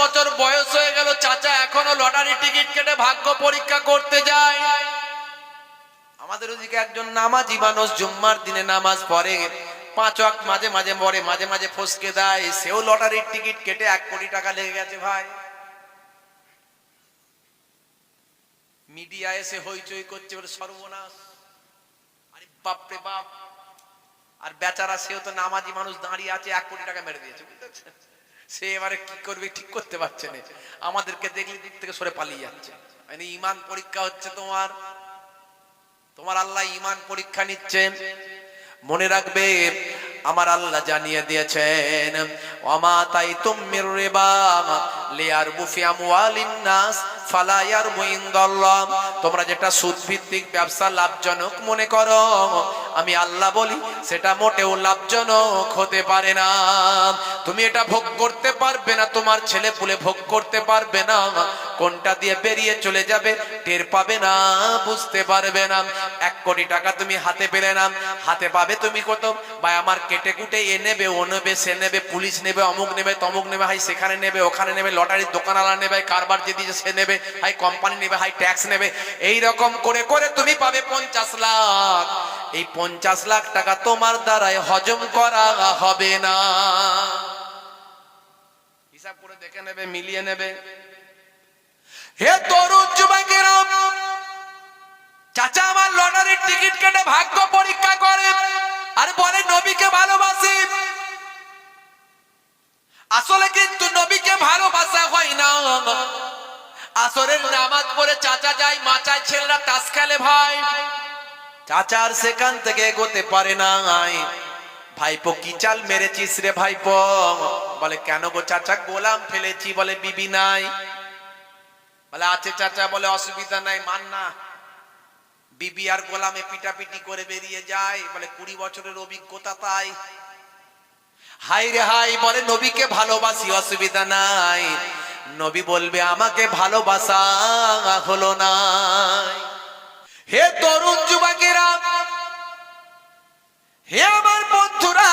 বছর বয়স হয়ে গেল, চাচা এখনো লটারি টিকিট কেটে ভাগ্য পরীক্ষা করতে যায়। আমাদের ওদিকে একজন নামাজি মানুষ জুম্মার দিনে নামাজ পড়ে, 5 ওয়াক্ত মাঝে মাঝে পড়ে, মাঝে মাঝে ফসকে দেয়, সেও লটারির টিকিট কেটে 1 কোটি টাকা লেগে গেছে ভাই। মিডিয়া এসে হইচই করছে, বলে সর্বনাশ, আরে বাপ রে বাপ। আর বেচারা সেও তো নামাজি মানুষ, দাঁড়িয়ে আছে, 1 কোটি টাকা মেরে দিয়েছে, বুঝতে, সে এবারে কি করবে ঠিক করতে পারছে না। আমাদেরকে দেখলে দিক থেকে সরে পালিয়ে যাচ্ছে। মানে ঈমান পরীক্ষা হচ্ছে তোমার, তোমার আল্লাহ ঈমান পরীক্ষা নিচ্ছেন। মনে রাখবে আমার আল্লাহ জানিয়ে দিয়েছেন, ওয়ামা তাইতুম মির রিবা লিয়ারবু ফি আমওয়ালিন নাস ফালা ইয়ারবু ইনদাল্লাহ। তোমরা যেটা সুদ ভিত্তিক ব্যবসা লাভজনক মনে করো, আমি আল্লাহ বলি সেটা মোটেও লাভজনক হতে পারে না। তুমি এটা ভোগ করতে পারবে না, তোমার ছেলে পুলে ভোগ করতে পারবে না, কোনটা দিয়ে বেরিয়ে চলে যাবে টের পাবে না, বুঝতে পারবে না। 1 কোটি টাকা তুমি হাতে পেলে না, হাতে পাবে তুমি কত ভাই, আমার কেটে কুটে এ নেবে, ও নেবে, সে নেবে, পুলিশ নেবে, অমুক নেবে, তমুক নেবে, হাই সেখানে নেবে, ওখানে নেবে, লটারির দোকানওয়ালা নেবে, কারবার যে দিয়েছে সে নেবে, হাই কোম্পানি নেবে, হাই ট্যাক্স নেবে। এই রকম করে করে তুমি পাবে 50 লাখ। এই 50 লাখ টাকা তোমার দ্বারাই হজম করা হবে না। হিসাব করে দেখে নেবে, মিলিয়ে নেবে। হে তরুণ যুবকেরা, চাচা আমার লটারির টিকিট কেটে ভাগ্য পরীক্ষা করে আর বলে নবীকে ভালোবাসি। আসলে কিন্তু নবীকে ভালোবাসা হয় না। আসরের নামাজ পড়ে চাচা যায় মাচায়, ছেলেরা তাস খেলে ভাই, চাচার সেখান থেকে এগোতে পারে না। ভাইপো কি চাল মেরেছিস রে ভাইপো? বলে কেন গো চাচা? গোলাম ফেলেছি। বলে বিবি নাই? বলে আছে চাচা। বলে অসুবিধা নাই, মান না। বিবি আর গোলামে পিটাপিটি করে বেরিয়ে যায়। বলে 20 বছরের অভিজ্ঞতা তাই। হাই রে হাই, বলে নবীকে ভালোবাসি, অসুবিধা নাই। নবী বলবে আমাকে ভালোবাসা হলো না। হে তরুণ যুবকেরা, হে আমার বন্ধুরা,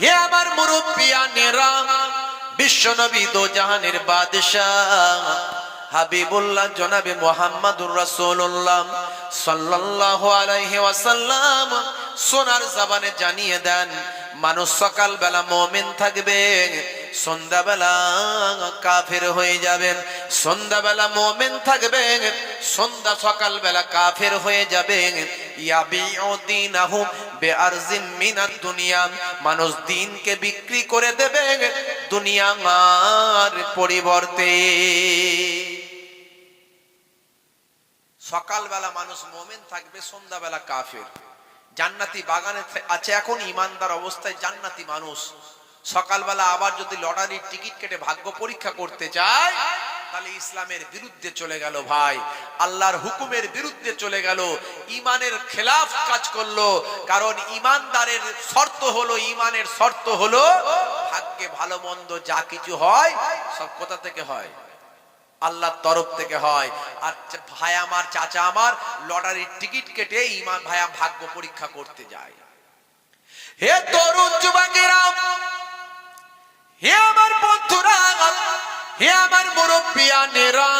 হে আমার মুরব্বিয়ানেরা, বিশ্ব নবী দো জাহানের বাদশাহ হাবিবুল্লাহ জনাবে মুহাম্মাদুর রাসূলুল্লাহ সাল্লাল্লাহু আলাইহি ওয়াসাল্লাম সোনার জবানে জানিয়ে দেন, মানুষ সকাল বেলা মুমিন থাকবে, সন্ধ্যাবেলা কাফের হয়ে যাবেন। সন্ধ্যাবেলা মুমিন থাকবে, সন্ধ্যা সকাল বেলা কাফের হয়ে যাবে। ইয়াবিউ দীনাহু বিআরজিম মিনাদ দুনিয়া, মানুষ দিনকে বিক্রি করে দেবে দুনিয়ার পরিবর্তে। সকালবেলা মানুষ মুমিন থাকবে, সন্ধ্যাবেলা কাফের। জান্নাতি বাগানে আছে এখন ইমানদার অবস্থায় জান্নাতি মানুষ। সকালবেলা আবার যদি লটারির টিকিট কেটে ভাগ্য পরীক্ষা করতে যায়, তাহলে ইসলামের বিরুদ্ধে চলে গেল ভাই, আল্লাহর হুকুমের বিরুদ্ধে চলে গেল, ইমানের খেলাফ কাজ করলো। কারণ ইমানদারের শর্ত হলো, ইমানের শর্ত হলো ভাগ্যে ভালো মন্দ যা কিছু হয় সব কোথা থেকে হয়? আল্লাহর তরফ থেকে হয়। আর ভাই আমার, চাচা আমার লটারির টিকিট কেটে ইমান ভাইয়া ভাগ্য পরীক্ষা করতে যায়। হে তরুণ যুবকেরা, হে আমার বন্ধুরা, হে আমার মুরব্বিয়ানেরা,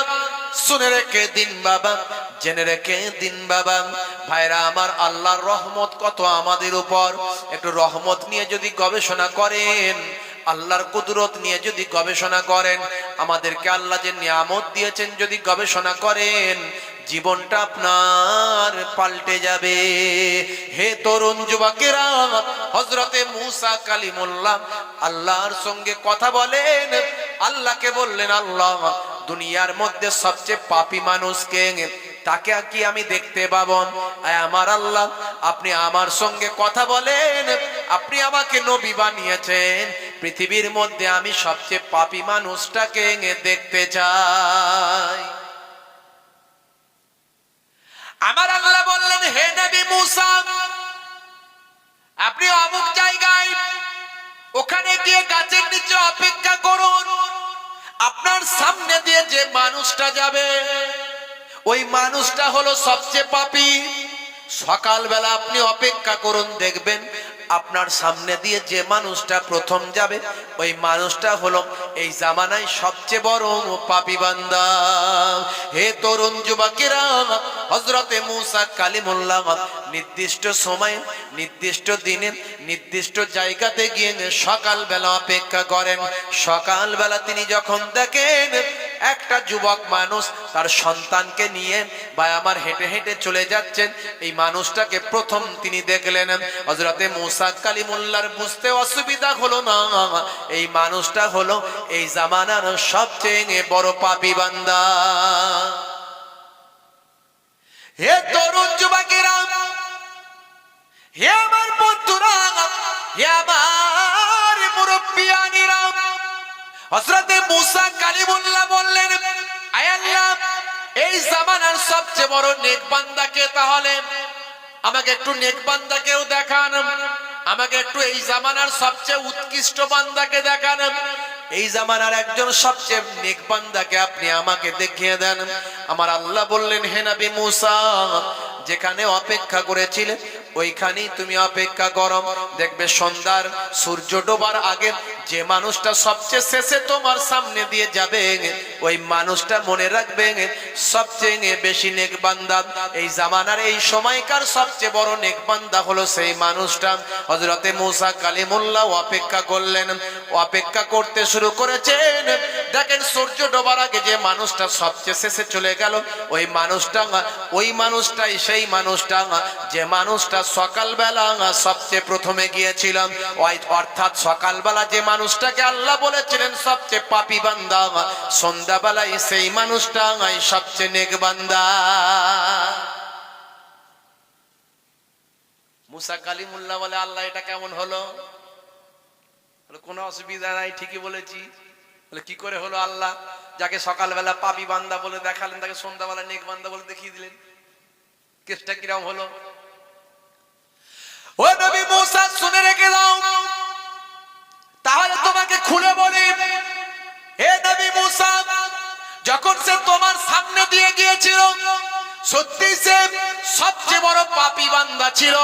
শুনে রেখে দিন বাবা, জেনে রেখে দিন বাবা। ভাইরা আমার, আল্লাহর রহমত কত আমাদের উপর। একটু রহমত নিয়ে যদি গবেষণা করেন, আল্লাহর কুদরত নিয়ে যদি গবেষণা করেন, আমাদেরকে আল্লাহ যে নিয়ামত দিয়েছেন যদি গবেষণা করেন, জীবনটা আপনার পাল্টে যাবে। হে তরুণ যুবকেরা, হযরতে মূসা কালিমুল্লাহ আল্লাহর সঙ্গে কথা বলেন। আল্লাহকে বললেন, আল্লাহ দুনিয়ার মধ্যে সবচেয়ে পাপী মানুষকে, তাকে কি আমি দেখতে পাবো? আমার আল্লাহ, আপনি আমার সঙ্গে কথা বলেন, আপনি আমাকে নবী বানিয়েছেন, পৃথিবীর মধ্যে আমি সবচেয়ে পাপী মানুষটাকে দেখতে চাই। আমার আল্লাহ বললেন, হে নবী মূসা, আপনি অমুক জায়গায় ওখানে গিয়ে গাছের নিচে অপেক্ষা করুন। আপনার সামনে দিয়ে যে মানুষটা যাবে, ওই মানুষটা হলো সবচেয়ে পাপী। সকালবেলা আপনি অপেক্ষা করুন, দেখবেন আপনার সামনে দিয়ে যে মানুষটা প্রথম যাবে ওই মানুষটা হলো এই জামানায় সবচেয়ে বড় পাপী বান্দা। হে তরুণ যুবকেরা, হযরতে মুসা কালিমুল্লাহ নির্দিষ্ট সময়ে, নির্দিষ্ট দিনে, নির্দিষ্ট জায়গাতে গিয়ে সকালবেলা অপেক্ষা করেন। সকালবেলা তিনি যখন দেখেন একটা যুবক মানুষ তার সন্তানকে নিয়ে আমার হেঁটে হেঁটে চলে যাচ্ছেন, এই মানুষটাকে প্রথম তিনি দেখলেন। হযরতে মুসা কালিমুল্লাহর বুঝতে অসুবিধা হলো না, এই মানুষটা হলো এই জামানার সবচেয়ে বড় পাপী বান্দা। হে তরুণ যুবকেরা, হে আমার বন্ধুরা, হে আমার মুরব্বিয়ানিরা, হযরতে মুসা কালিমুল্লাহ বললেন, আয় আল্লাহ, এই জামানার সবচেয়ে বড় নেক বান্দাকে, তাহলে আমাকে একটু নেক বান্দাকেও দেখান, আমাকে একটু এই জামানার সবচেয়ে উৎকৃষ্ট বান্দাকে দেখান, এই জামানার একজন সবচেয়ে নেক বান্দাকে আপনি আমাকে দেখিয়ে দেন। আমার আল্লাহ বললেন, হে নবী মুসা, যেখানে অপেক্ষা করেছিলে ওইখানেই তুমি অপেক্ষা করো। দেখবে সন্ধ্যার সূর্য ডোবার আগে যে মানুষটা সবচেয়ে শেষে তোমার সামনে দিয়ে যাবে ওই মানুষটা মনে রাখবে সবচেয়ে বেশি নেক বান্দা। এই জামানার এই সময়কার সবচেয়ে বড় নেক বান্দা হলো সেই মানুষটা। হযরতে মুসা কালিমুল্লাহ অপেক্ষা করলেন, অপেক্ষা করতে শুরু করেছেন। দেখেন সূর্য ডোবার আগে যে মানুষটা সবচেয়ে শেষে চলে গেল ওই মানুষটাই সেই মানুষটা যে মানুষটা সকালবেলা সবচেয়ে প্রথমে গিয়েছিলাম, অর্থাৎ সকালবেলা যে মানুষটাকে আল্লাহ বলেছিলেন সবচেয়ে পাপী বান্দা, সন্ধ্যাবেলায় সেই মানুষটা সবচেয়ে নেক বান্দা। মুসা কালিমুল্লাহ বলে, আল্লাহ এটা কেমন হলো? কোনো অসুবিধা নাই, ঠিকই বলেছি। বলে কি করে হলো আল্লাহ? যাকে সকালবেলা পাপী বান্দা বলে দেখালেন তাকে সন্ধ্যাবেলা নেক বান্দা বলে দেখিয়ে দিলেন, কেসটা কিরকম হলো? ও নবী মুসা, শুনে রেখে দাও, তাহলে তোমাকে খুলে বলি। হে নবী মুসা, যখন সে তোমার সামনে দিয়ে গিয়েছিল সত্যি সে সবচেয়ে বড় পাপী বান্দা ছিল।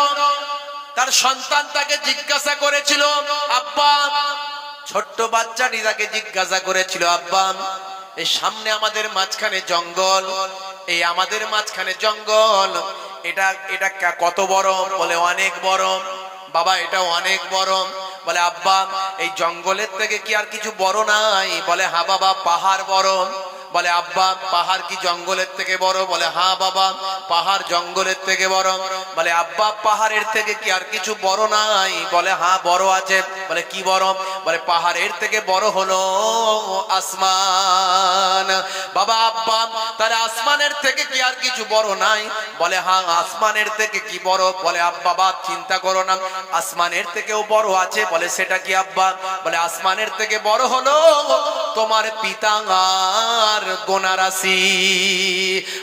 তার সন্তান তাকে জিজ্ঞাসা করেছিল, আব্বা, ছোট্ট বাচ্চাটি তাকে জিজ্ঞাসা করেছিল, আব্বা, এই সামনে আমাদের মাঝখানে জঙ্গল, এই আমাদের মাঝখানে জঙ্গল, এটা কত বড়? বলে অনেক বড়। বাবা, এটা অনেক বড়। বলে আব্বা, এই জঙ্গলের থেকে কি আর কিছু বড় নাই? বলে হ্যাঁ বাবা, পাহাড় বড়। বলে আব্বা, পাহাড় কি জঙ্গলের থেকে বড়? বলে হ্যাঁ বাবা, পাহাড় জঙ্গলের থেকে বড়। বলে আব্বা, পাহাড়ের থেকে কি আর কিছু বড় নাই? বলে হ্যাঁ বড় আছে। বলে কি বড়? বলে পাহাড়ের থেকে বড় হলো আসমান। বাবা, আব্বা, তাহলে আসমানের থেকে কি আর কিছু বড় নাই? বলে হ্যাঁ, আসমানের থেকে কি বড়? বলে আব্বা, বাপ চিন্তা করো না, আসমানের থেকেও বড় আছে। বলে সেটা কি আব্বা? বলে আসমানের থেকে বড় হলো তোমার পিতার গোনা রাশি।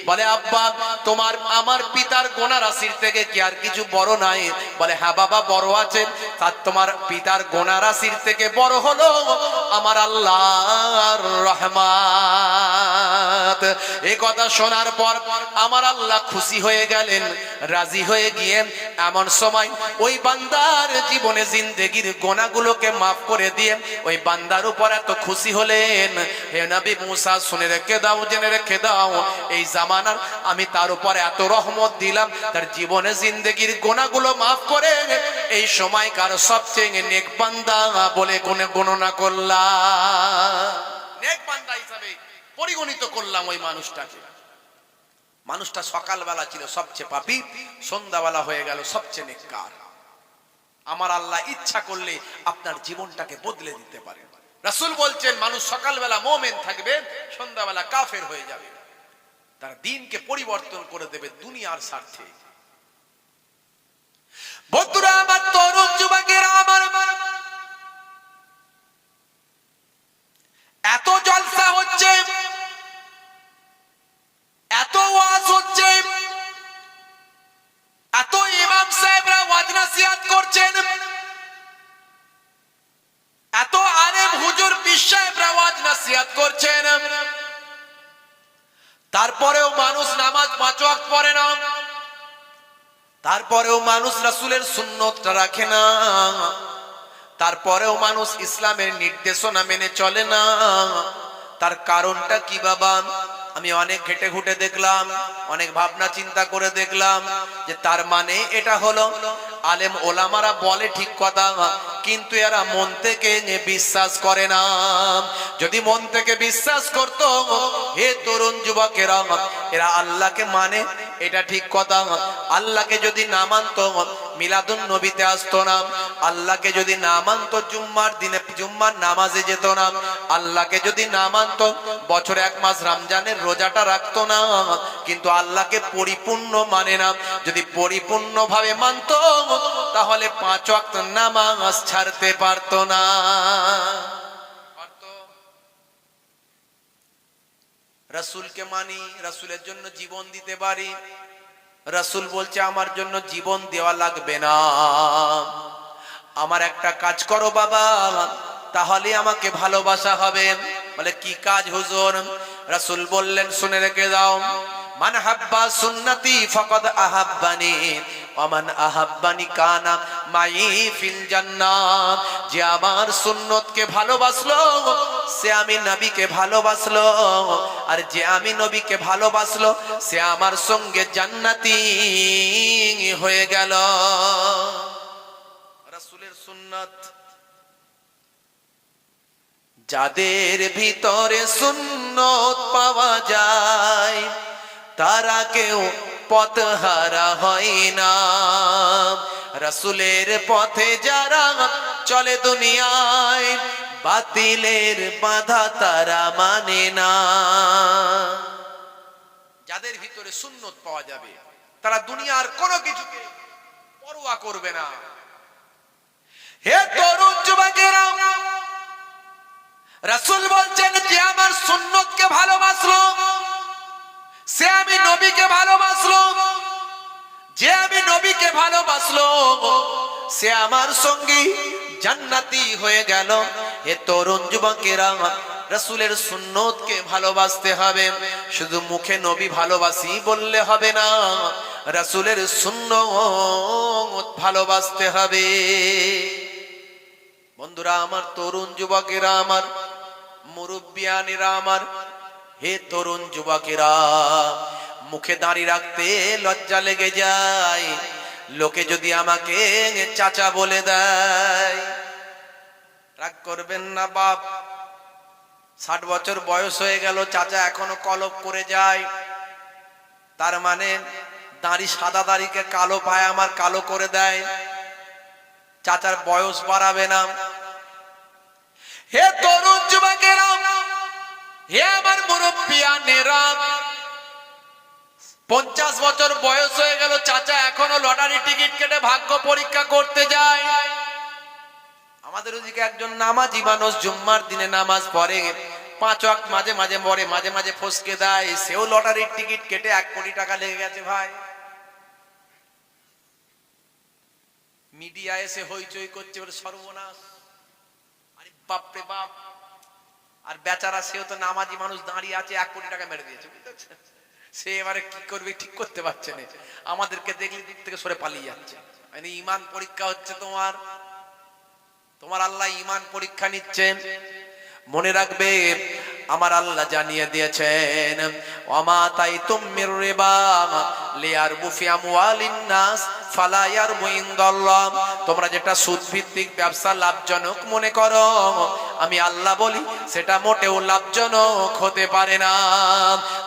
বলে আব্বা, তোমার আমার পিতার গোনা রাশির থেকে কি আর কিছু বড় নাই? বলে হ্যাঁ বাবা, বড় আছে। তার তোমার পিতার গোনা রাশির থেকে বড় হলো আমার আল্লাহর রহমত। এই কথা শোনার পর আমার আল্লাহ খুশি হয়ে গেলেন, রাজি হয়ে গিয়ে এমন সময় ওই বান্দার জীবনে জিন্দেগির গোনাগুলোকে মাফ করে দিয়ে ওই বান্দার উপর এত খুশি হলেন। হে নবী মুসা, শুনে রেখে দাও, জেনে রেখে দাও, এই জামানার আমি তার উপর এত রহমত দিলাম, তার জীবনে জিন্দেগির গোনাগুলো মাফ করে এই সময়কার সবচেয়ে নেক বান্দা বলে গণনা করলাম, নেক বান্দা হিসাবে পরিগণিত করলাম ওই মানুষটাকে। মানুষটা সকালবেলা ছিল সবচেয়ে পাপী, সন্ধ্যাবেলা হয়ে গেল সবচেয়ে নেককার। আমার আল্লাহ ইচ্ছা করলে আপনার জীবনটাকে বদলে দিতে পারে। রাসূল বলছেন, মানুষ সকালবেলা মুমিন থাকবে, সন্ধ্যাবেলা কাফের হয়ে যাবে, তার দিনকে পরিবর্তন করে দেবে দুনিয়ার স্বার্থে। বন্ধুরা আমার, তরুণ যুবকেরা আমার, এত জলসা হচ্ছে, এত ওয়াজ হচ্ছে, এত ইমাম সাহেবরা ওয়াজ নসিহত করছেন, এত আলেম হুজুর পীর সাহেবরা ওয়াজ নসিহত করছেন, তারপরেও মানুষ নামাজ 5 ওয়াক্ত পড়ে না। তারপরেও মানুষ রাসূলের সুন্নতটা রাখে না, তারপরেও মানুষ ইসলামের নির্দেশনা মেনে চলে না। তার কারণটা কি বাবা? আমি অনেক ঘেটে ঘুটে দেখলাম, অনেক ভাবনা চিন্তা করে দেখলাম যে তার মানে এটা হলো আলেম ওলামারা বলে ঠিক কথা, কিন্তু এরা মন থেকে বিশ্বাস করে না। যদি মন থেকে বিশ্বাস করতো, হে তরুণ যুবকেরা, এরা আল্লাহকে মানে, এটা ঠিক কথা। আল্লাহকে যদি না মানতো মিলাদুন নবীতে আসতো না, আল্লাহকে যদি না মানতো জুম্মার দিনে জুম্মার নামাজে যেত না, আল্লাহকে যদি না মানতো বছরে এক মাস রমজানের রোজাটা রাখতো না। কিন্তু আল্লাহকে পরিপূর্ণ মানে না। যদি পরিপূর্ণ ভাবে মানতো তাহলে 5 ওয়াক্ত নামাজ ছাড়তে পারতো না। রাসূলকে মানি, রাসূলের জন্য জীবন দিতে পারি। রাসূল বলছে আমার জন্য জীবন দেওয়া লাগবে না, আমার একটা কাজ করো বাবা, তাহলে আমাকে ভালোবাসা হবে। বলে কি কাজ হুজুর? রাসূল বললেন শুনে রেখে দাও, মান হাব্বা সুন্নতি ফাকাদ আহাব্বানি ওয়া মান আহাব্বানি কানা মাই ফিল জান্নাহ। যে আমার সুন্নতকে ভালোবাসলো সে আমি নবীকে ভালোবাসলো, আর যে আমি নবীকে ভালোবাসলো সে আমার সঙ্গে জান্নাতি হয়ে গেল। রাসূলের সুন্নাত, যাদের ভিতরে সুন্নত পাওয়া যায় তারা কেউ পথহারা হয় না। রাসূলের পথে যারা চলে দুনিয়ায় বাতিলের বাধা তারা মানে না। যাদের ভিতরে সুন্নত পাওয়া যাবে তারা দুনিয়ার কোনো কিছুকে পরোয়া করবে না। হে তরুণ যুবকেরা, রাসূল বলছেন যে আমার সুন্নতকে ভালোবাসলো সে আমি নবীকে ভালোবাসলো, যে আমি নবীকে ভালোবাসলো সে আমার সঙ্গী জান্নাতি হয়ে গেল। হে তরুণ যুবকেরা, রাসূলের সুন্নতকে ভালোবাসতে হবে। শুধু মুখে নবী ভালোবাসি বললে হবে না, রাসূলের সুন্নত ভালোবাসতে হবে। বন্ধুরা আমার, তরুণ যুবকেরা আমার, মুরব্বিয়ানেরা আমার, হে তরুণ যুবকেরা, মুখে দাড়ি রাখতে লজ্জা লেগে যায়। লোকে যদি আমাকে চাচা বলে দেয়, রাগ করবেন না বাপ, 60 বছর বয়স হয়ে গেল, চাচা এখনো কলপ করে যায়, তার মানে দাড়ি, সাদা দাড়িকে কালো পায় আমার কালো করে দেয়, চাচার বয়স বাড়াবে না। হে তরুণ যুবকেরা, হে আমার মুরব্বিয়ানেরা, 50 বছর বয়স হয়ে গেল, চাচা এখনো লটারি টিকিট কেটে ভাগ্য পরীক্ষা করতে যায়। আমাদের ওদিকে একজন নামাজি মানুষ জুম্মার দিনে নামাজ পড়ে, 5 ওয়াক্ত মাঝে মাঝে পড়ে, মাঝে মাঝে ফসকে দেয়, সেও লটারির টিকিট কেটে 1 কোটি টাকা লেগে গেছে ভাই। মিডিয়া এসে হইচই করছে, বলে সর্বনাশ, আরে বাপ রে বাপ। আর বেচারা সেও তো নামাজি মানুষ, দাঁড়িয়ে আছে, 1 কোটি টাকা মেরে দিয়েছে, বুঝতে, সে এবারে কি করবে ঠিক করতে পারছে না। আমাদেরকে দেখলে দিক থেকে সরে পালিয়ে যাচ্ছে। মানে ঈমান পরীক্ষা হচ্ছে তোমার, তোমার আল্লাহ ঈমান পরীক্ষা নিচ্ছেন। মনে রাখবে আমার আল্লাহ জানিয়ে দিয়েছেন, ওয়ামা তাইতুম মির রিবা লিয়ারবু ফি আমওয়ালিন নাস ফালা ইয়ারবু ইনদাল্লাহ। তোমরা যেটা সুদ ভিত্তিক ব্যবসা লাভজনক মনে করো, আমি আল্লাহ বলি সেটা মোটেও লাভজনক হতে পারে না।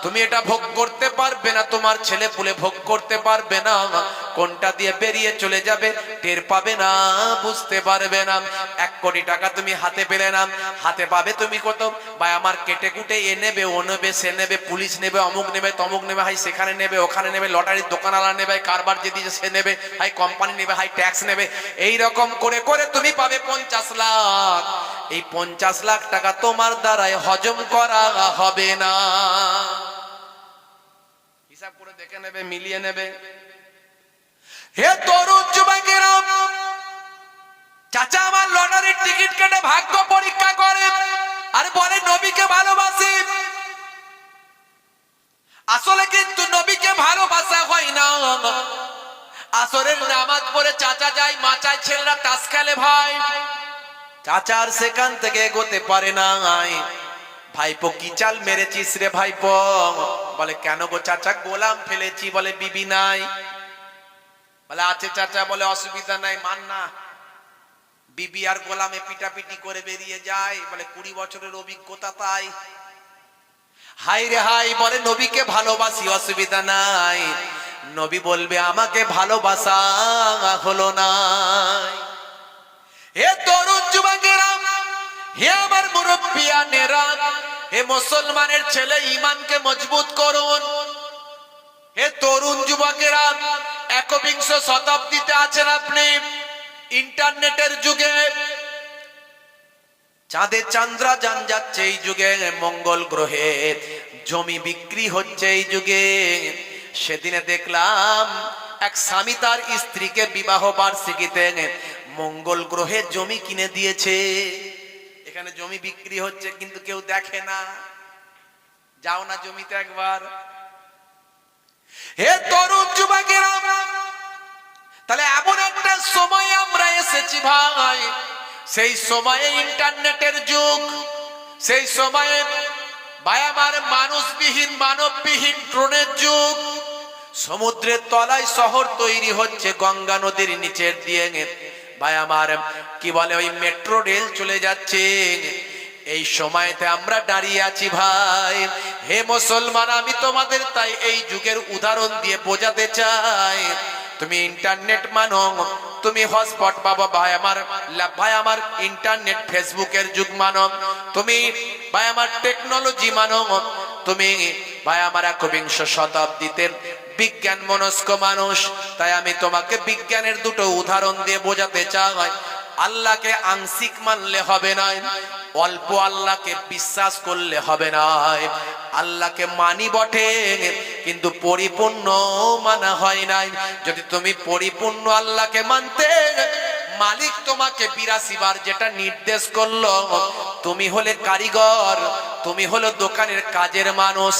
তুমি এটা ভোগ করতে পারবে না, তোমার ছেলে পুলে ভোগ করতে পারবে না, কোনটা দিয়ে বেরিয়ে চলে যাবে টের পাবে না, বুঝতে পারবে না। 1 কোটি টাকা তুমি হাতে পেলে না, হাতে পাবে তুমি কত? ভাই আমার কেটে কুটে এ নেবে, ও নেবে, সে নেবে, পুলিশ নেবে, অমুক নেবে, তমুক নেবে, হাই সেখানে নেবে, ওখানে নেবে, লটারির দোকানওয়ালা নেবে, কারবার যে দিয়েছে সে নেবে, হাই কোম্পানি নেবে, হাই ট্যাক্স নেবে। এই রকম করে করে তুমি পাবে 50 লাখ। এই 50 লাখ টাকা তোমার দ্বারাই হজম করা হবে না। হিসাব করে দেখে নেবে, মিলিয়ে নেবে। হে তরুণ যুবকেরা, চাচা আমার লটারির টিকিট কেটে ভাগ্য পরীক্ষা করে আর বলে নবীকে ভালোবাসি। আসলে কিন্তু নবীকে ভালোবাসা হয় না, আসরের নামাজ পড়ে চাচা যায় মাচায়, ছেলেরা তাস খেলে ভাই। চাচার সেখান থেকে এগোতে পারে না। ভাইপো কি চাল মেরেছিস রে ভাইপো? বলে কেন গো চাচা? গোলাম ফেলেছি। বলে বিবি নাই? বলে আছে চাচা। বলে অসুবিধা নাই, মান না। বিবি আর গোলামে পিটাপিটি করে বেরিয়ে যায়। বলে 20 বছরের অভিজ্ঞতা তাই। হাই রে হাই, বলে নবীকে ভালোবাসি, অসুবিধা নাই। নবী বলবে আমাকে ভালোবাসা হলো না। হে তরুণ যুবকেরা, হে আমার মুরব্বিয়ানেরা, হে মুসলমানের ছেলে, ঈমানকে মজবুত করুন। হে তরুণ যুবকেরা, একবিংশ শতাব্দীতে আছেন আপনি। ইন্টারনেটের যুগে চাঁদে চন্দ্রযান যাচ্ছে এই যুগে, মঙ্গল গ্রহে জমি বিক্রি হচ্ছে এই যুগে। সেদিনে দেখলাম এক স্বামী তার স্ত্রীকে বিবাহ বার্ষিকীতে মঙ্গল গ্রহে জমি কিনে দিয়েছে। এখানে জমি বিক্রি হচ্ছে কিন্তু কেউ দেখে না। যাও না জমিতে একবার। হে তরুণ যুবকেরা, তাহলে এমন একটা সময় আমরা এসেছি ভাই, সেই সময়ে ইন্টারনেটের যুগ, সেই সময়ে ভাই আমার মানুষবিহীন মানববিহীন ড্রোনের যুগ। সমুদ্রের তলায় শহর তৈরি হচ্ছে, গঙ্গা নদীর নিচের দিয়ে ভাই আমার কি বলে ওই মেট্রো রেল চলে যাচ্ছে। এই সময়তে আমরা দাঁড়িয়ে আছি ভাই। হে মুসলমান, আমি তোমাদের তাই এই যুগের উদাহরণ দিয়ে বোঝাতে চাই। তুমি ইন্টারনেট মানো, তুমি হটস্পট পাবো ভাই আমার ইন্টারনেট ফেসবুকের যুগ মানো, তুমি ভাই আমার টেকনোলজি মানো, তুমি ভাই আমার একবিংশ শতাব্দীতে বিজ্ঞান মনস্ক মানুষ। তাই আমি তোমাকে বিজ্ঞানের দুটো উদাহরণ দিয়ে বোঝাতে চাই। আল্লাহকে আংশিক মানলে হবে না, অল্প আল্লাহকে বিশ্বাস করলে হবে না। আল্লাহকে মানি বটে কিন্তু পরিপূর্ণ মানা হয় নাই। যদি তুমি পরিপূর্ণ আল্লাহকে মানতে, মালিক তোমাকে 82 বার যেটা নির্দেশ করলো, তুমি হলে কারিগর, তুমি হলো দোকানের কাজের মানুষ,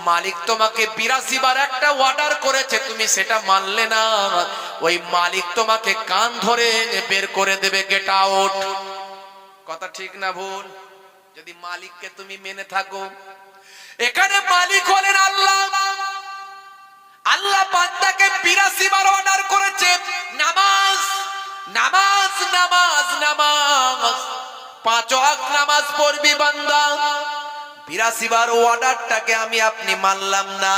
মালিক তোমাকে 82 বার একটা অর্ডার করেছে, তুমি সেটা মানলে না, ওই মালিক তোমাকে কান ধরে বের করে দেবে, গেট আউট। কথা ঠিক না ভুল? যদি মালিককে তুমি মেনে থাকো। এখানে মালিক হলেন আল্লাহ। আল্লাহ বান্দাকে 82 বার অর্ডার করেছে নামাজ নামাজ নামাজ নামাজ, 5 ওয়াক্ত নামাজ পড়বি বান্দা। 82 বার অর্ডারটাকে আমি আপনি মানলাম না।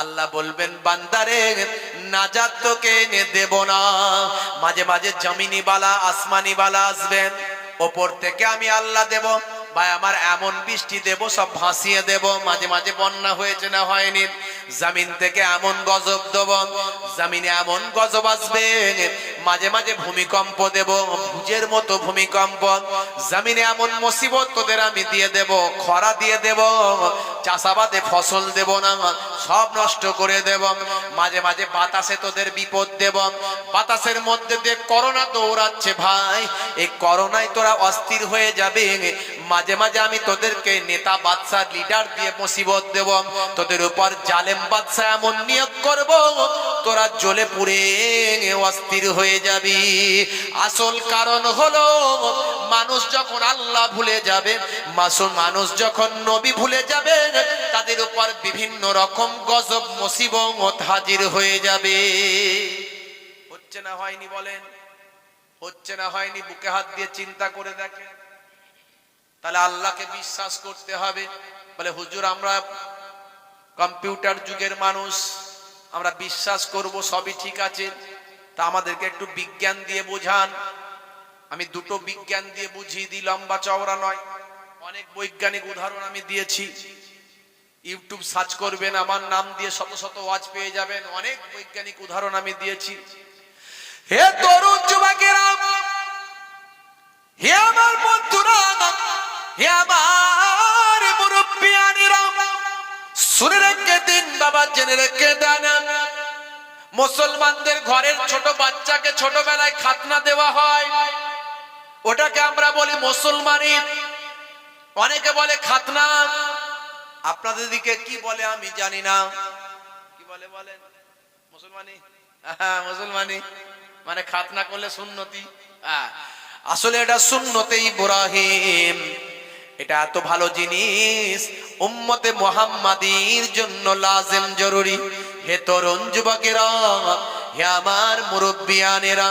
আল্লাহ বলবেন বান্দারে নাজাত তোকে দেব না। মাঝে মাঝে জমিনি বালা আসমানি বালা আসবেন, ওপর থেকে আমি আল্লাহ দেব ভাই আমার এমন বৃষ্টি দেব সব ভাসিয়ে দেব। মাঝে মাঝে বন্যা হয়েছে না হয়নি? জমিন থেকে এমন গজব দেব, জমিনে এমন গজব আসবে। মাঝে মাঝে ভূমিকম্প দেব, ভুজের মতো ভূমিকম্প। জমিনে এমন মুসিবত তোদের আমি দিয়ে দেব, খরা দিয়ে দেব, চাষাবাদে ফসল দেব না, সব নষ্ট করে দেব। মাঝে মাঝে বাতাসে তোদের বিপদ দেব। বাতাসের মধ্যে দিয়ে করোনা দৌড়াচ্ছে ভাই, এই করোনায় তোরা অস্থির হয়ে যাবে। মাঝে মাঝে আমি তোদেরকে নেতা বাদশা লিডার দিয়ে মুসিবত দেব, তোদের উপর জালেম বাদশা এমন নিয়োগ করব, তোরা জ্বলে পুড়ে অস্থির হয়ে যাবি। আসল কারণ হলো মানুষ যখন আল্লাহ ভুলে যাবে, মানুষ যখন নবী ভুলে যাবে, তাদের উপর বিভিন্ন রকম গজব মুসিবত হাজির হয়ে যাবে। হচ্ছে না হয়নি বলেন? হচ্ছে না হয়নি? বুকে হাত দিয়ে চিন্তা করে দেখেন। তাহলে আল্লাহকে বিশ্বাস করতে হবে। বলে হুজুর আমরা কম্পিউটার যুগের মানুষ, আমরা বিশ্বাস করব সবই ঠিক আছে, তা আমাদেরকে একটু বিজ্ঞান দিয়ে বোঝান। আমি দুটো বিজ্ঞান দিয়ে বুঝিয়ে দিই, লম্বা চওড়া নয়, অনেক বৈজ্ঞানিক উদাহরণ আমি দিয়েছি। ইউটিউব সার্চ করবেন, আমার নাম দিয়ে শত শত ওয়াজ পেয়ে যাবেন, অনেক বৈজ্ঞানিক উদাহরণ আমি দিয়েছি। হে তরুণ যুবকেরা, হে আমার বন্ধুরা, হে আমার মুরব্বিয়ানেরা, শুনে রেখে দিন বাবা, জেনে রেখে দেন। মুসলমানদের ঘরের ছোট বাচ্চাকে ছোটবেলায় খাতনা দেওয়া হয়, ওটাকে আমরা বলি মুসলমানি। অনেকে বলে খাতনা, আপনাদের দিকে কি বলে আমি জানি না। কি বলে বলেন? মুসলমানি? মুসলমানি মানে খাতনা করলে সুন্নতি। আসলে এটা সুন্নতে ইব্রাহিম, এটা এত ভালো জিনিস উম্মতে মুহাম্মাদির জন্য লাজিম জরুরি। হে তরুণ যুবকেরা, হে আমার মুরব্বিয়ানেরা,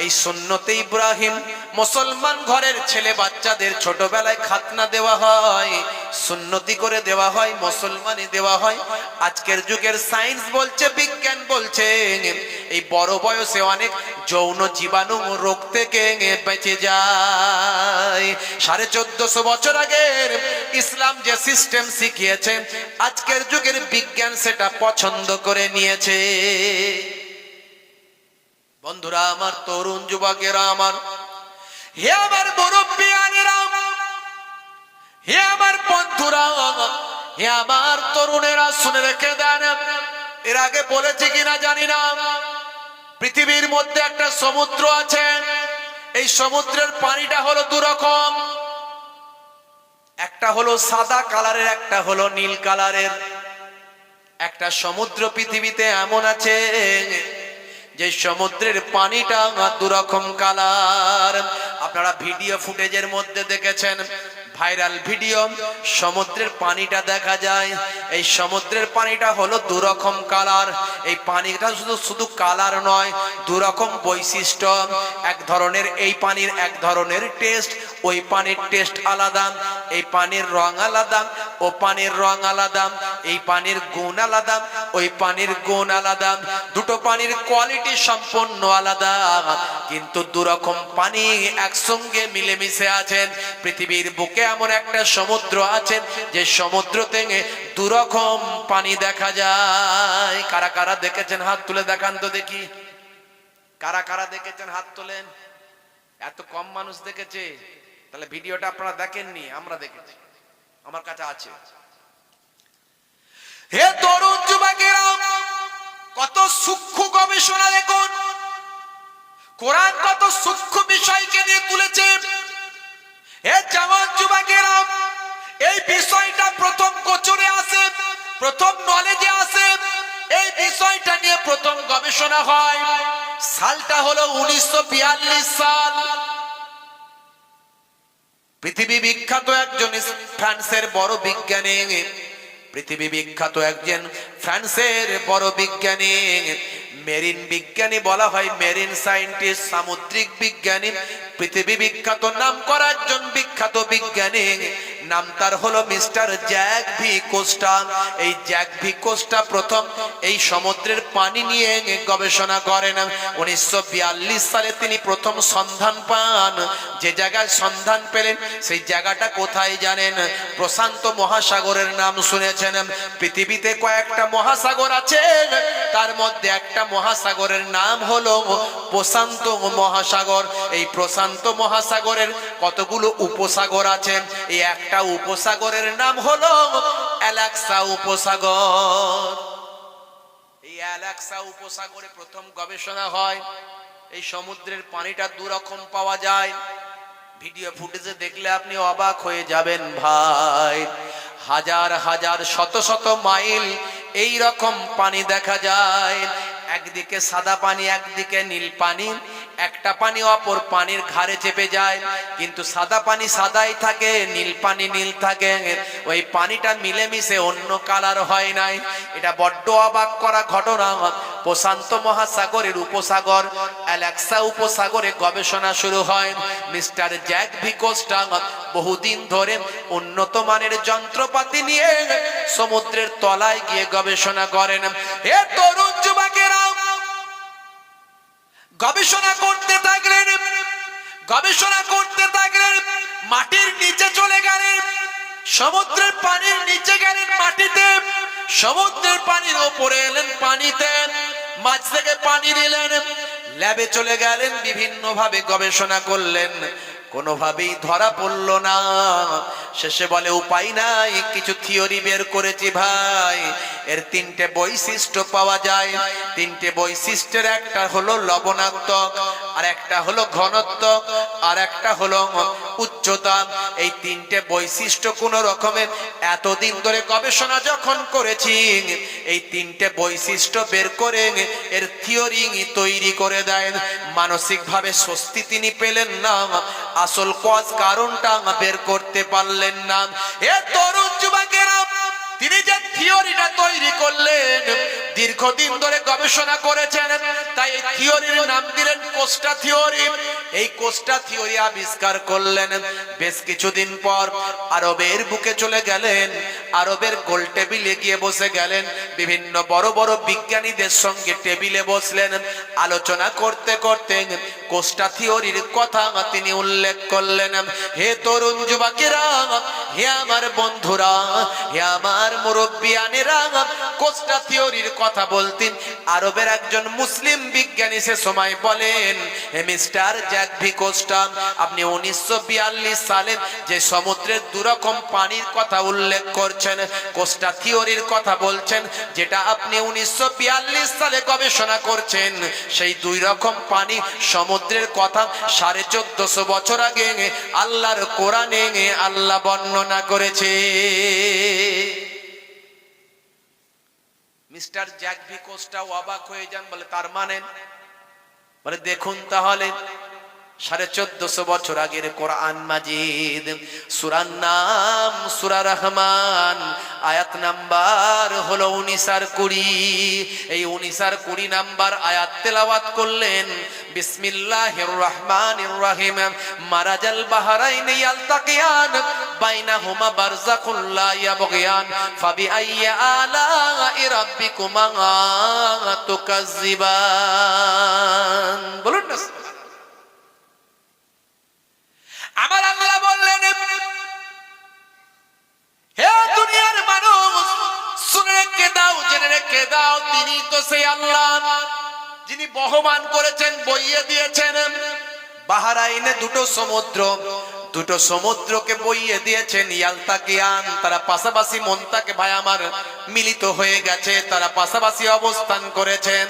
এই সুন্নতে ইব্রাহিম মুসলমান ঘরের ছেলে বাচ্চাদের ছোটবেলায় খাতনা দেওয়া হয়, সুন্নতি করে দেওয়া হয়, মুসলমানি দেওয়া হয়। আজকের যুগের সায়েন্স বলছে, বিজ্ঞান বলছে, এই বড় বয়সে অনেক যৌন জীবাণু রোগ থেকে বেঁচে যায়। 1450 বছর আগের ইসলাম যে সিস্টেম শিখিয়েছে, আজকের যুগের বিজ্ঞান সেটা পছন্দ করে নিয়েছে। বন্ধুরা আমার, তরুণ যুবকেরা আমার, হে আমার মুরব্বিয়ানেরা, হে আমার বন্ধুরা, হে আমার তরুণেরা, শুনে রেখে দেন। এর আগে বলেছি কিনা জানি না, পৃথিবীর মধ্যে একটা সমুদ্র আছে। এই সমুদ্রের পানিটা হলো দুরকম, একটা হলো সাদা কালারের, একটা হলো নীল কালারের। একটা সমুদ্র পৃথিবীতে এমন আছে যে সমুদ্রের পানিটা দুরকম কালার। আপনারা ভিডিও ফুটেজের মধ্যে দেখেছেন, ভাইরাল ভিডিও, সমুদ্রের পানিটা দেখা যায়। এই সমুদ্রের পানিটা হলো দুরকম কালার। এই পানিটা শুধু কালার নয়, দুরকম বৈশিষ্ট্য। এক ধরনের এই পানির এক ধরনের টেস্ট, ওই পানির টেস্ট আলাদা, এই পানির রং আলাদা, ও পানির রং আলাদা, এই পানির গুণ আলাদা, ওই পানির গুণ আলাদা। দুটো পানির কোয়ালিটি সম্পূর্ণ আলাদা, কিন্তু দুরকম পানি একসঙ্গে মিলেমিশে আছেন। পৃথিবীর বুকে এমন একটা সমুদ্র আছে যে সমুদ্র থেকে দুরকম পানি দেখা যায়। কারা কারা দেখেছেন হাত তুলে দেখান তো দেখি। কারা কারা দেখেছেন হাত তোলেন। এত কম মানুষ দেখেছে, তাহলে ভিডিওটা আপনারা দেখেননি, আমরা দেখেছি, আমার কাছে আছে। হে তরুণ যুবকেরা, কত সূক্ষ্ম গবেষণা দেখুন, কোরআন কত সূক্ষ্ম বিষয়কে নিয়ে তুলেছে। হে জওয়ান যুবকেরা, এই বিষয়টা প্রথম গোচরে আসে, প্রথম নলেজে আসে, এই বিষয়টা নিয়ে প্রথম গবেষণা হয়। সালটা হলো 1942 সাল। পৃথিবী বিখ্যাত একজন ফ্রান্সের বড় বিজ্ঞানী, পৃথিবী বিখ্যাত একজন ফ্রান্সের বড় বিজ্ঞানী, মেরিন বিজ্ঞানী বলা হয়, মেরিন সায়েন্টিস্ট, সামুদ্রিক বিজ্ঞানী, পৃথিবী বিখ্যাত নাম করা একজন বিখ্যাত বিজ্ঞানী। নাম তার হলো মিস্টার জ্যাক ভি কোস্টা। এই জ্যাক ভি কোস্টা প্রথম এই সমুদ্রের পানি নিয়ে গবেষণা করেন। 1942 সালে তিনি প্রথম সন্ধান পান। যে জায়গায় সন্ধান পেলেন সেই জায়গাটা কোথায় জানেন? প্রশান্ত মহাসাগরের নাম শুনেছেন। পৃথিবীতে কয়েকটা মহাসাগর আছে, তার মধ্যে একটা মহাসাগরের নাম হলো প্রশান্ত মহাসাগর। এই প্রশান্ত মহাসাগরের কতগুলো উপসাগর আছে, এই একটা উপসাগরের নাম হলো অ্যালাস্কা উপসাগর। এই অ্যালাস্কা উপসাগরে প্রথম গবেষণা হয়। এই সমুদ্রের পানিটা দুরকম পাওয়া যায়। ভিডিও ফুটেজে দেখলে আপনি অবাক হয়ে যাবেন ভাই। হাজার হাজার শত শত মাইল এই রকম পানি দেখা যায়। একদিকে সাদা পানি, একদিকে নীল পানি। একটা পানি অপর পানির ঘাড়ে চেপে যায়, কিন্তু সাদা পানি সাদাই থাকে, নীল পানি নীল থাকে। ওই পানিটা মিলেমিশে অন্য কালার হয় নাই। এটা বড্ড অবাক করা ঘটনা। প্রশান্ত মহাসাগরের উপসাগর অ্যালাস্কা উপসাগরে গবেষণা শুরু হয়। মিস্টার জ্যাক ভি কোস্টা বহুদিন ধরে উন্নত মানের যন্ত্রপাতি নিয়ে সমুদ্রের তলায় গিয়ে গবেষণা করেন। হে তরুণ যুবকেরা, গবেষণা করতে থাকলেন, গবেষণা করতে থাকলেন। মাটির নিচে চলে গেলেন, সমুদ্রের পানির নিচে গেলেন মাটিতে, সমুদ্রের পানির ওপরে এলেন পানিতে, মাছ থেকে পানি নিলেন, ল্যাবে চলে গেলেন, বিভিন্ন ভাবে গবেষণা করলেন, কোনোভাবেই ধরা পড়ল না। শেষে বলে উপায় নাই, কিছু থিওরি বের করেছি ভাই। এর তিনটে বৈশিষ্ট্য পাওয়া যায়। তিনটে বৈশিষ্ট্যের একটা হলো লবণাক্ত, আর একটা হলো ঘনত্ব, আর একটা হলো উচ্চতা। এই তিনটে বৈশিষ্ট্য কোন রকমের এতদিন ধরে গবেষণা যখন করেছি, এই তিনটে বৈশিষ্ট্য বের করে এর থিওরি তৈরি করে দেয়। মানসিক ভাবে স্বস্তি তিনি পেলেন না, আসল কজ কারণটা বের করতে পারলেন না। এ তরুণ যুবকেরা, তিনি যে থিওরিটা তৈরি করলেন, দীর্ঘদিন ধরে গবেষণা করেছেন, তাই এই থিওরির নাম দিলেন কোস্টা থিওরি। এই কোস্টা থিওরি আবিষ্কার করলেন। বেশ কিছুদিন পর আরবের বুকে চলে গেলেন, আরবের গোল টেবিলে গিয়ে বসে গেলেন, বিভিন্ন বড় বড় বিজ্ঞানীদের সঙ্গে টেবিলে বসলেন। আলোচনা করতে করতে কোস্টা থিওরির কথা তিনি উল্লেখ করলেন। হে তরুণ যুবকেরা, হে আমার বন্ধুরা, হে আমার মুরব্বিয়ানেরা, কোস্টা থিওরির কথা বলতেন আরবের একজন মুসলিম বিজ্ঞানী। সে সময় বলেন, হে মিস্টার জ্যাক ভি কোস্টা, আপনি 1942 সালে যে সমুদ্রের দুরকম পানির কথা উল্লেখ করছেন, কোস্টা থিওরির কথা বলছেন, যেটা আপনি 1942 সালে গবেষণা করছেন, সেই দুই রকম পানি সমুদ্রের কথা 1450 বছর আগে আল্লাহর কোরআনে আল্লাহ বর্ণনা করেছে। মিস্টার জ্যাক ভি কোস্টা অবাক হয়ে যান, বলে তার মানে? বলে দেখুন তাহলে, 1450 বছর আগের কোরআন মাজিদ, সূরার নাম সূরা রহমান, আয়াত নাম্বার হলো 19 আর 20। এই 19 আর 20 নাম্বার আয়াত তেলাওয়াত করলেন, বিসমিল্লাহির রহমানির রহিম, মারাজাল বাহরাইন ইয়ালতাকিয়ান বাইনাহুমা বারযাকুন লা ইয়াবগিয়ান ফাবিআইয়ি আলাই রাব্বিকুমা তুকাজ্জিবান। বলুন না। আমার আল্লাহ বললেন, হে দুনিয়ার মানুষ, শুনে রেখে দাও, জেনে রেখে দাও, তিনি তো সেই আল্লাহ যিনি বহমান করেছেন, বইয়ে দিয়েছেন। বাহরাইনে দুটো সমুদ্রকে বইয়ে দিয়েছেন, ইয়ালতাকিয়ান, তারা পাশাপাশি, মনটাকে ভাই আমার মিলিত হয়ে গেছে, তারা পাশাপাশি অবস্থান করেছেন।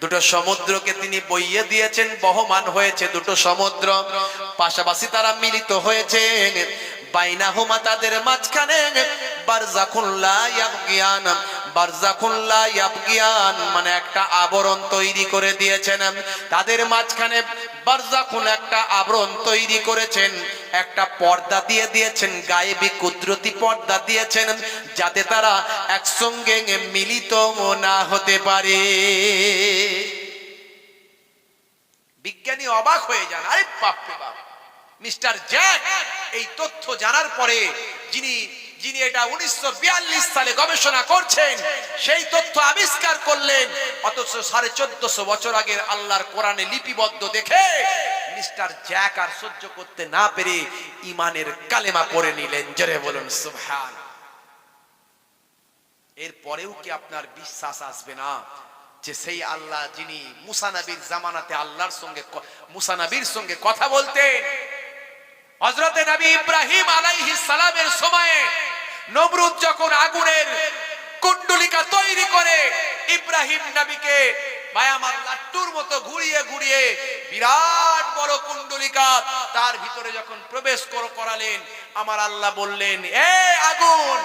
দুটো সমুদ্রকে তিনি বইয়ে দিয়েছেন, বহমান হয়েছে দুটো সমুদ্র, পাশাপাশি তারা মিলিত হয়েছে। বাইনাহুমা, তাদের মাঝখানে, বারযাকুন লা ইয়াবগিয়ান, বারযাকুন লা ইয়াবগিয়ান মানে একটা আবরণ তৈরি করে দিয়েছেন। তাদের মাঝখানে বারযাকুন একটা আবরণ তৈরি করেছেন, একটা পর্দা দিয়ে দিয়েছেন, গায়েবী কুদরতি পর্দা দিয়েছেন, যাতে তারা একসঙ্গে মিলিত না হতে পারে। বিজ্ঞানী অবাক হয়ে যান, আরে বাপ রে বাপ, মিস্টার জ্যাক এই তথ্য জানার পরে, যিনি এটা 1942 সালে গবেষণা করছেন, সেই তথ্য আবিষ্কার করলেন, অথচ 1450 বছর আগের আল্লাহর কোরআনে লিপিবদ্ধ দেখে মিস্টার জ্যাক আর সহ্য করতে না পেরে ঈমানের কালেমা পড়ে নিলেন। জোরে বলুন সুবহান। এরপরেও কি আপনার বিশ্বাস আসবে না যে সেই আল্লাহ যিনি মুসা নবীর জামানাতে আল্লাহর সঙ্গে, মুসা নবীর সঙ্গে কথা বলতেন, হযরতে নবী ইব্রাহিম আলাইহিস সালামের সময়ে নমরুদ যখন আগুনের কুণ্ডলিকা তৈরি করে ইব্রাহিম নবীকে মায়ামার লাট্টুর মতো ঘুরিয়ে ঘুরিয়ে বিরাট বড় কুণ্ডলিকা তার ভিতরে যখন প্রবেশ করালেন, আমার আল্লাহ বললেন, এ আগুন,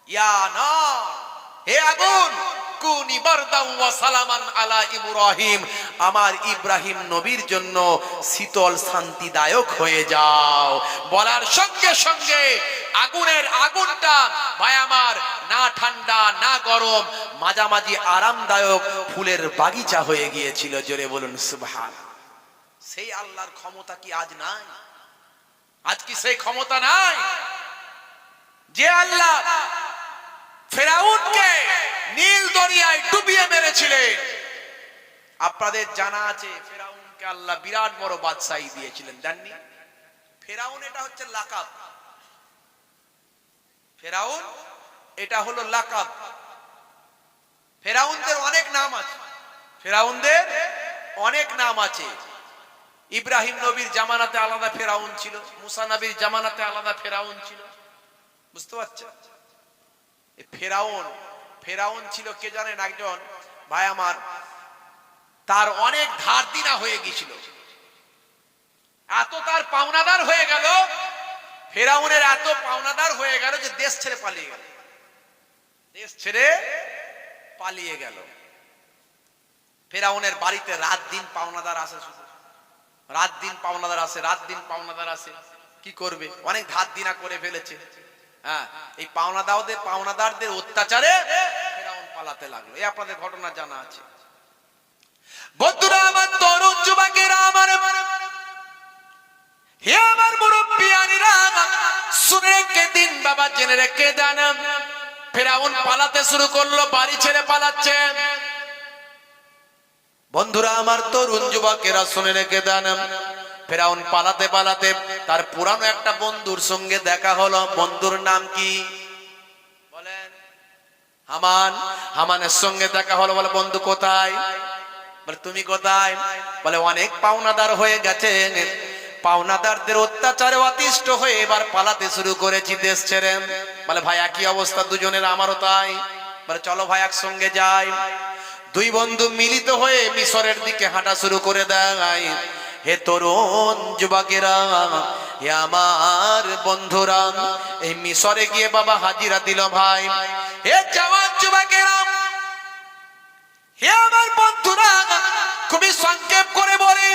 ইয়া নার, হে আগুন, কুনি বারদাও ওয়া সালামান আলা ইব্রাহিম, আমার ইব্রাহিম নবীর জন্য শীতল শান্তিদায়ক হয়ে যাও। বলার সঙ্গে সঙ্গে আগুনটা ভাই আমার না ঠান্ডা না গরম, মাঝামাঝি আরামদায়ক ফুলের বাগিচা হয়ে গিয়েছিল। জোরে বলুন সুবহান। সেই আল্লাহর ক্ষমতা কি আজ নাই? আজ কি সেই ক্ষমতা নাই? যে আল্লাহ ফেরাউনকে নীল দরিয়ায় ডুবিয়ে মেরেছিলেন, আপনাদের জানা আছে ফেরাউনকে আল্লাহ বিরাট বড় বাদশাহী দিয়েছিলেন, জাননি? ফেরাউন এটা হচ্ছে লাকাব, ফেরাউন এটা হলো লাকাব। ফেরাউনদের অনেক নাম আছে, ফেরাউনদের অনেক নাম আছে। ইব্রাহিম নবীর জামানাতে আলাদা ফেরাউন ছিল, মুসা নবীর জামানাতে আলাদা ফেরাউন ছিল। বুঝতে পারছেন? ফেরাউন ছিল কে জানেন? একজন ভাই আমার তার অনেক ধার দিনা হয়ে গিয়েছিল, এত তার পাওনাদার হয়ে গেল, ফেরাউনের এত পাওনাদার হয়ে গেল যে দেশ ছেড়ে পালিয়ে গেল, দেশ ছেড়ে পালিয়ে গেল। ফেরাউনের বাড়িতে রাত দিন পাওনাদার আসে, শুধু রাত দিন পাওনাদার আসে, রাত দিন পাওনাদার আসে। কি করবে, অনেক ধার দিনা করে ফেলেছে। হ্যাঁ, এই পাওনাদারদের অত্যাচারে ফেরাউন পালাতে লাগলো। এই আপনাদের ঘটনা জানা আছে। বন্ধুরা আমার, তরুণ যুবকেরা আমার, হে আমার মুরব্বিয়ানিরা, শুনে রেখে দিন বাবা, জেনে রেখে দেন, ফেরাউন পালাতে শুরু করলো, বাড়ি ছেড়ে পালাচ্ছে। বন্ধুরা আমার, তরুণ যুবকেরা শুনে রেখে দেন, ফেরাউন পালাতে পালাতে তার পুরানো একটা বন্ধুর সঙ্গে দেখা হলো। বন্ধুর নাম কি বলেন? হামান। হামানের সঙ্গে দেখা হলো। বলে, বন্ধু কোথায়? বলে, তুমি কোথায়? বলে, অনেক পাওনাদার হয়ে গেছে, পাওনাদারদের অত্যাচারে অতিষ্ঠ হয়ে এবার পালাতে শুরু করেছি দেশ ছেড়ে। বলে, ভাই একই অবস্থা দুজনের, আমারও তাই। বলে, চলো ভাই একসঙ্গে যাই। দুই বন্ধু মিলিত হয়ে মিশরের দিকে হাঁটা শুরু করে দেয়। হে তরুণ যুবকেরা, হে আমার বন্ধুরা, এই মিশরে গিয়ে বাবা হাজিরা দিল ভাই। হে জওয়ান যুবকেরা, হে আমার বন্ধুরা, খুবই সংক্ষেপ করে বলি,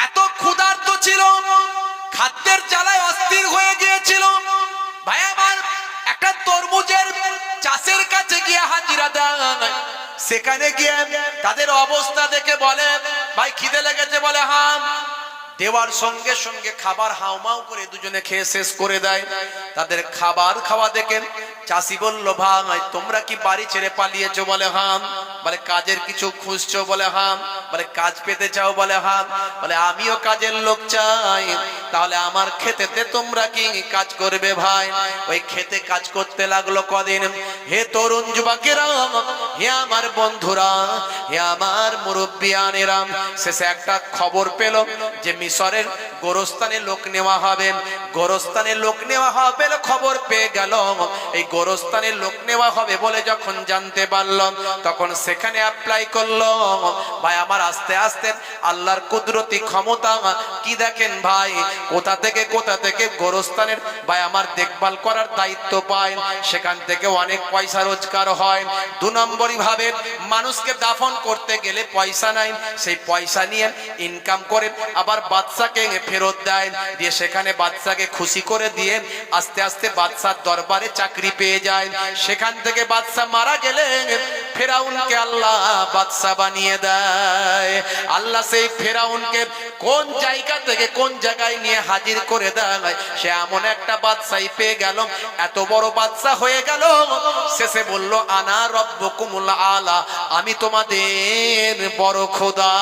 এত ক্ষুধার্ত ছিল, খাদ্যের জ্বালায় অস্থির হয়ে গিয়েছিল ভাই আমার। একটা তরমুজের চাষের কাছে গিয়ে হাজিরা দেয়। সেখানে গিয়ে তাদের অবস্থা দেখে বলে, ভাই খিদে লেগেছে? বলে, হ্যাঁ। দেওয়ার সঙ্গে সঙ্গে খাবার হাউমাউ করে দুজনে খেয়ে শেষ করে দেয়। তাদের খাবার খাওয়া দেখে চাষি বলল, ভাই তোমরা কি বাড়ি ছেড়ে পালিয়েছো? বলে, হ্যাঁ। বলে, কাজের কিছু খুঁজছো? বলে, হ্যাঁ। বলে, কাজ পেতে চাও? বলে, হ্যাঁ। বলে, আমিও কাজের লোক চাই, তাহলে আমার খেতেতে তোমরা কি কাজ করবে? ভাই ওই খেতে কাজ করতে লাগলো কদিন। হে তরুণ যুবকেরা, হে আমার বন্ধুরা, হে আমার মুরব্বিয়ানেরা, শেষে একটা খবর পেল যে মিশরের গোরস্থানে লোক নেওয়া হবে। গোরস্থানে লোক নেওয়া হবে খবর পেয়ে গেল। এই গোরস্থানে লোক নেওয়া হবে বলে যখন জানতে পারল, তখন সেখানে অ্যাপ্লাই করলো। ভাই আমার, আস্তে আস্তে আল্লাহর কুদরতি ক্ষমতা কি দেখেন ভাই, কোথা থেকে গোরস্থানের ভাই আমার দেখভাল করার দায়িত্ব পায়, সেখান থেকে অনেক পয়সা রোজগার হয়। দু নম্বরই ভাবে, মানুষকে দাফন করতে গেলে পয়সা নাই, সেই পয়সা নিয়ে ইনকাম করে আবার বাদশাকে ফেরত দেয়, দিয়ে সেখানে বাদশাকে খুশি করে দিয়ে আস্তে আস্তে বাদশার দরবারে চাকরি পেয়ে যায়। সেখান থেকে বাদশা মারা গেলে ফেরাউনকে আল্লাহ বাদশা বানিয়ে দেয়। আল্লাহ সেই ফেরাউনকে কোন জায়গা থেকে কোন জায়গায় নিয়ে হাজির করে দেয়, সে এমন একটা বাদশাই পেয়ে গেল, এত বড় বাদশা হয়ে গেল, শেষে বলল, আনা রব্বুকুমুল আলা, আমি তোমাদের বড় খোদা।